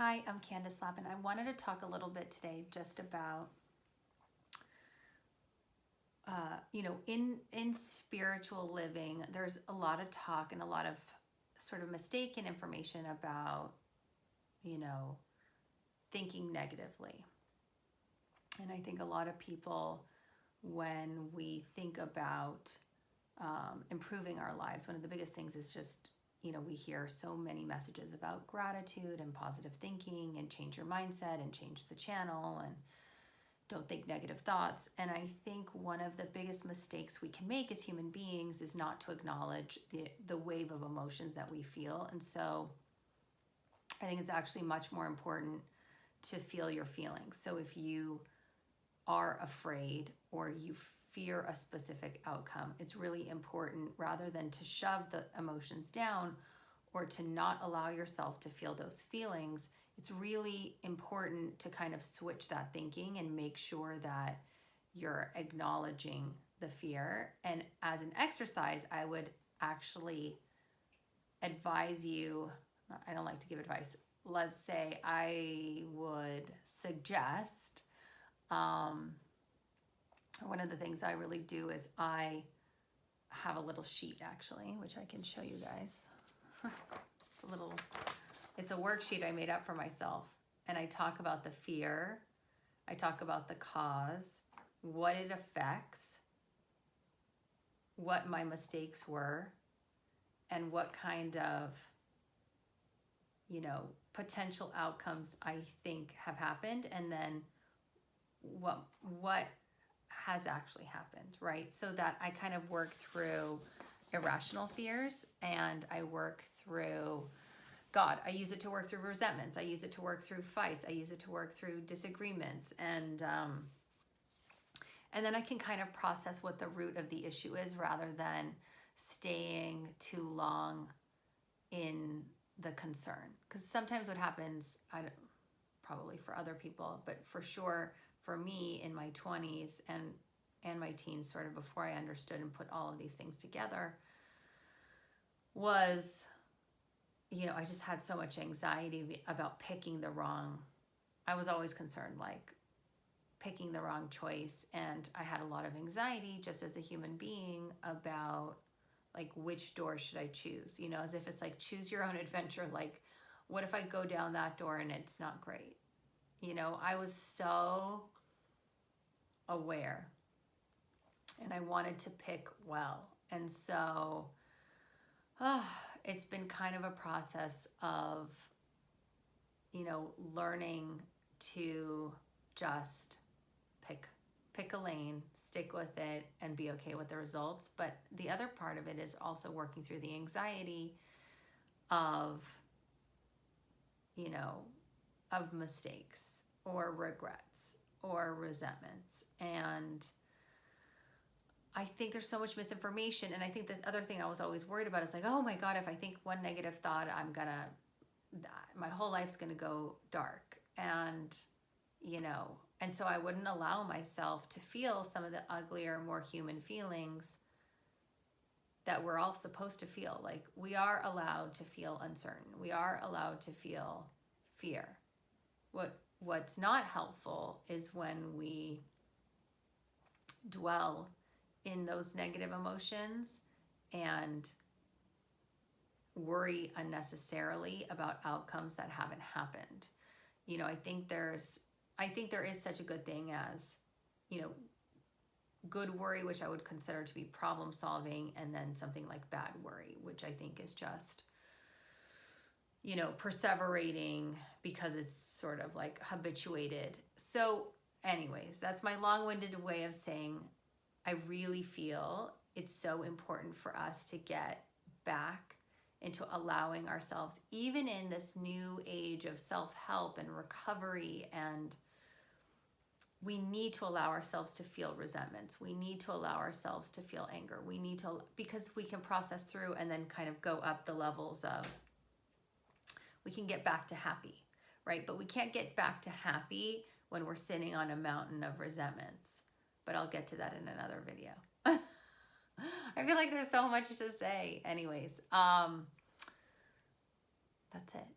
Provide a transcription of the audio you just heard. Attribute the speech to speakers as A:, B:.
A: Hi, I'm Candace Lappin. I wanted to talk a little bit today just about, in spiritual living, there's a lot of talk and a lot of sort of mistaken information about, you know, thinking negatively. And I think a lot of people, when we think about improving our lives, one of the biggest things is just, we hear so many messages about gratitude and positive thinking and change your mindset and change the channel and don't think negative thoughts. And I think one of the biggest mistakes we can make as human beings is not to acknowledge the wave of emotions that we feel. And so I think it's actually much more important to feel your feelings. So if you are afraid or you fear a specific outcome, it's really important, rather than to shove the emotions down or to not allow yourself to feel those feelings, it's really important to kind of switch that thinking and make sure that you're acknowledging the fear. And as an exercise, I would actually advise you, I don't like to give advice, let's say I would suggest, one of the things I really do is I have a little sheet actually, which I can show you guys. It's a worksheet I made up for myself. And I talk about the fear. I talk about the cause, what it affects, what my mistakes were, and what kind of, potential outcomes I think have happened. And then what has actually happened, right? So that I kind of work through irrational fears, and I work through God. I use it to work through resentments. I use it to work through fights. I use it to work through disagreements. And then I can kind of process what the root of the issue is, rather than staying too long in the concern. Because sometimes what happens, probably for other people, but for sure for me in my 20s and my teens, sort of before I understood and put all of these things together, was, I just had so much anxiety about I was always concerned, like picking the wrong choice. And I had a lot of anxiety just as a human being about like, which door should I choose? As if it's like, choose your own adventure. Like, what if I go down that door and it's not great? I was so aware and I wanted to pick well. And so it's been kind of a process of, learning to just pick a lane, stick with it, and be okay with the results. But the other part of it is also working through the anxiety of, of mistakes or regrets or resentments. And I think there's so much misinformation. And I think the other thing I was always worried about is like, oh my God, if I think one negative thought, my whole life's gonna go dark. And, and so I wouldn't allow myself to feel some of the uglier, more human feelings that we're all supposed to feel. Like, we are allowed to feel uncertain. We are allowed to feel fear. What's not helpful is when we dwell in those negative emotions and worry unnecessarily about outcomes that haven't happened. I think there is such a good thing as, good worry, which I would consider to be problem solving, and then something like bad worry, which I think is just, perseverating because it's sort of like habituated. So anyways, that's my long-winded way of saying I really feel it's so important for us to get back into allowing ourselves, even in this new age of self-help and recovery, and we need to allow ourselves to feel resentments. We need to allow ourselves to feel anger. Because we can process through and then kind of go up the levels of, we can get back to happy, right? But we can't get back to happy when we're sitting on a mountain of resentments. But I'll get to that in another video. I feel like there's so much to say. Anyways, that's it.